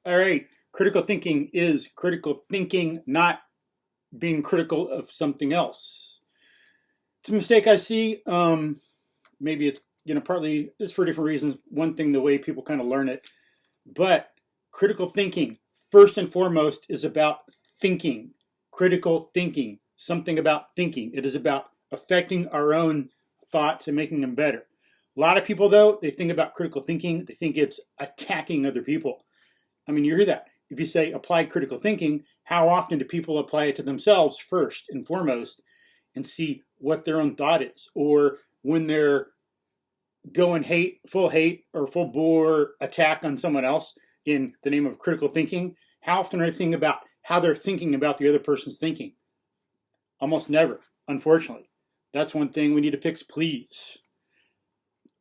All right. Critical thinking is critical thinking, not being critical of something else. It's a mistake I see. Maybe it's partly it's for different reasons. One thing, the way people kind of learn it, but critical thinking first and foremost is about thinking. Critical thinking, something about thinking. It is about affecting our own thoughts and making them better. A lot of people, though, they think about critical thinking, they think it's attacking other people. I mean, you hear that. If you say apply critical thinking, how often do people apply it to themselves first and foremost and see what their own thought is? Or when they're going full hate or full bore attack on someone else in the name of critical thinking, how often are they thinking about how they're thinking about the other person's thinking? Almost never, unfortunately. That's one thing we need to fix, please.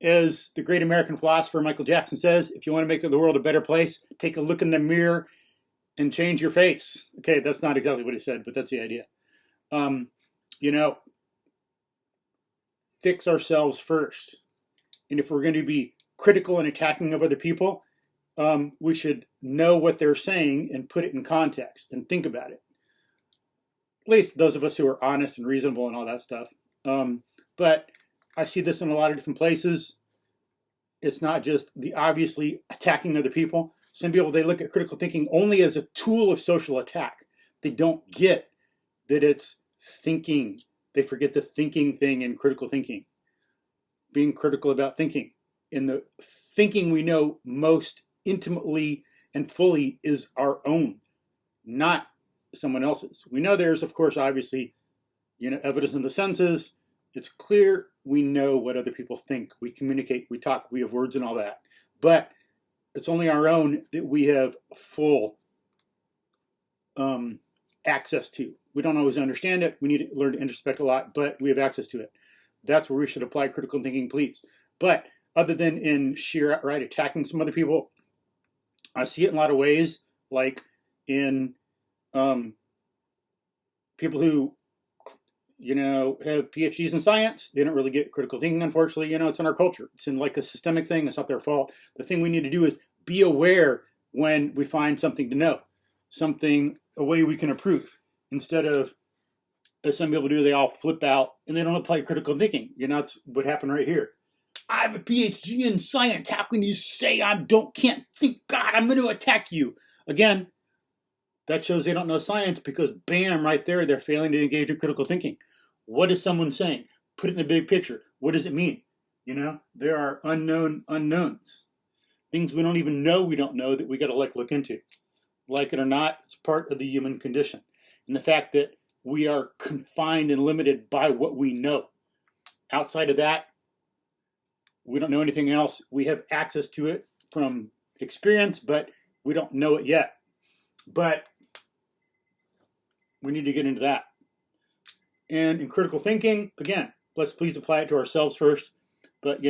As the great American philosopher Michael Jackson says, if you want to make the world a better place, take a look in the mirror and change your face. Okay, that's not exactly what he said, but that's the idea. Fix ourselves first. And if we're going to be critical and attacking of other people, we should know what they're saying and put it in context and think about it. At least those of us who are honest and reasonable and all that stuff. But I see this in a lot of different places. It's not just the obviously attacking other people. Some people, they look at critical thinking only as a tool of social attack. They don't get that it's thinking. They forget the thinking thing in critical thinking. Being critical about thinking. And the thinking we know most intimately and fully is our own, not someone else's. We know there's, of course, obviously, evidence in the senses. It's clear we know what other people think. We communicate, we talk, we have words and all that. But it's only our own that we have full access to. We don't always understand it. We need to learn to introspect a lot, but we have access to it. That's where we should apply critical thinking, please. But other than in sheer outright attacking some other people, I see it in a lot of ways, like in people who have PhDs in science. They don't really get critical thinking, unfortunately. It's in our culture. It's in like a systemic thing. It's not their fault. The thing we need to do is be aware when we find something to know, a way we can improve, instead of, as some people do, they all flip out and they don't apply critical thinking. That's what happened right here. I have a PhD in science. How can you say I can't think? God, I'm going to attack you. Again, that shows they don't know science, because bam, right there, they're failing to engage in critical thinking. What is someone saying? Put it in the big picture. What does it mean? There are unknown unknowns. Things we don't even know we don't know that we got to look into. Like it or not, it's part of the human condition. And the fact that we are confined and limited by what we know. Outside of that, we don't know anything else. We have access to it from experience, but we don't know it yet. But we need to get into that. And in critical thinking, again, let's please apply it to ourselves first. But,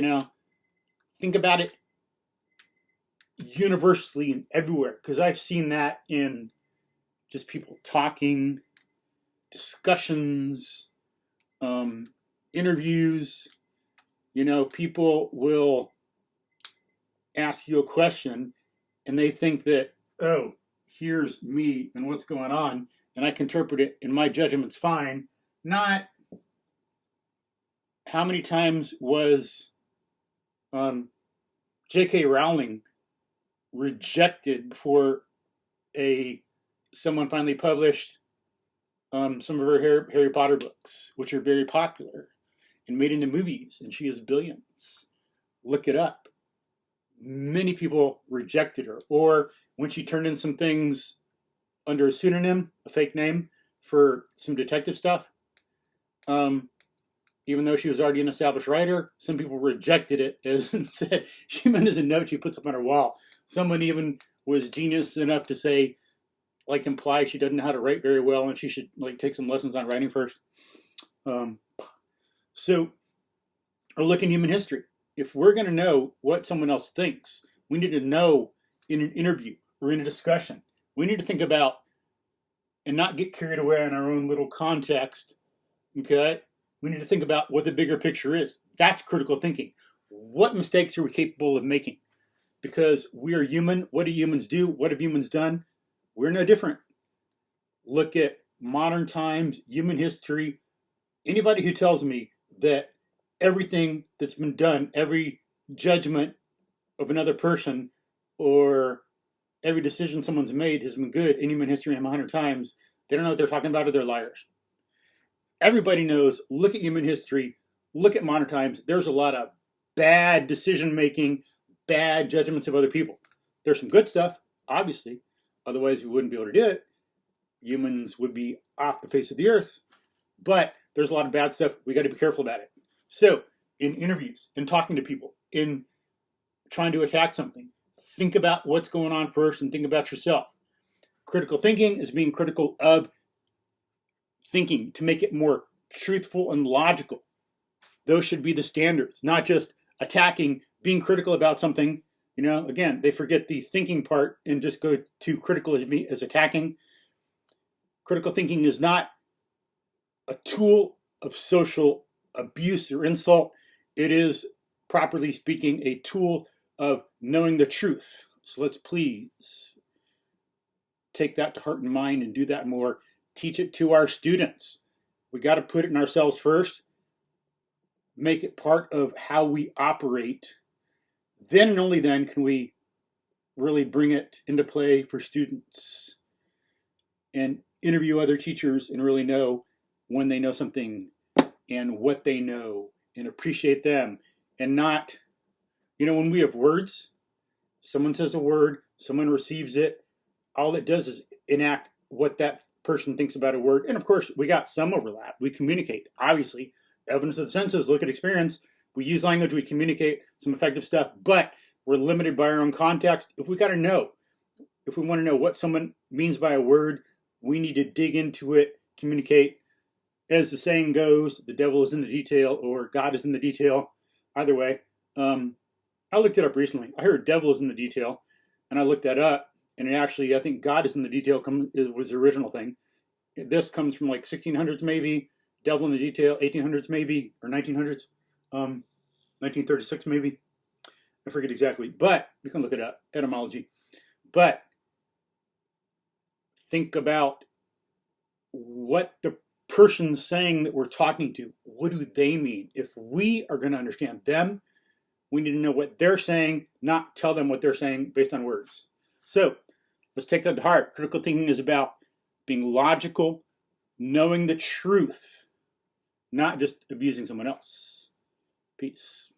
think about it universally and everywhere. Because I've seen that in just people talking, discussions, interviews. People will ask you a question and they think that, oh, here's me and what's going on, and I can interpret it, and my judgment's fine. Not how many times was J.K. Rowling rejected before someone finally published some of her Harry Potter books, which are very popular and made into movies, and she has billions. Look it up. Many people rejected her. Or when she turned in some things under a pseudonym, a fake name, for some detective stuff, even though she was already an established writer, some people rejected it and said, she meant as a note she puts up on her wall. Someone even was genius enough to say, imply she doesn't know how to write very well and she should take some lessons on writing first. So, or look in human history. If we're going to know what someone else thinks, we need to know in an interview or in a discussion. We need to think about and not get carried away in our own little context. Okay? We need to think about what the bigger picture is. That's critical thinking. What mistakes are we capable of making? because we are human. What do humans do? What have humans done? We're no different. Look at modern times, human history. Anybody who tells me that everything that's been done, every judgment of another person or every decision someone's made has been good in human history 100 times, they don't know what they're talking about, or they're liars. Everybody knows, look at human history, look at modern times, there's a lot of bad decision making, bad judgments of other people. There's some good stuff, obviously, otherwise we wouldn't be able to do it. Humans would be off the face of the earth, but there's a lot of bad stuff. We got to be careful about it. So in interviews, in talking to people, in trying to attack something, think about what's going on first and think about yourself. Critical thinking is being critical of thinking to make it more truthful and logical. Those should be the standards, not just attacking, being critical about something. You know, again, they forget the thinking part and just go to critical as attacking. Critical thinking is not a tool of social abuse or insult. It is, properly speaking, a tool of knowing the truth. So let's please take that to heart and mind and do that more. Teach it to our students. We got to put it in ourselves first. Make it part of how we operate. Then and only then can we really bring it into play for students and interview other teachers and really know when they know something and what they know and appreciate them. And not, you know, when we have words, someone says a word, someone receives it, all it does is enact what that person thinks about a word. And of course, we got some overlap. We communicate, obviously. Evidence of the senses, look at experience. We use language, we communicate some effective stuff, but we're limited by our own context. If we got to know, if we want to know what someone means by a word, we need to dig into it, communicate. As the saying goes, the devil is in the detail, or God is in the detail. Either way. I looked it up recently. I heard devil is in the detail, and I looked that up, and it actually, I think God is in the detail was the original thing. This comes from like 1600s maybe, devil in the detail, 1800s maybe, or 1900s, 1936 maybe. I forget exactly, but you can look it up, etymology. But think about what the person's saying that we're talking to. What do they mean? If we are going to understand them, we need to know what they're saying, not tell them what they're saying based on words. So let's take that to heart. Critical thinking is about being logical, knowing the truth, not just abusing someone else. Peace.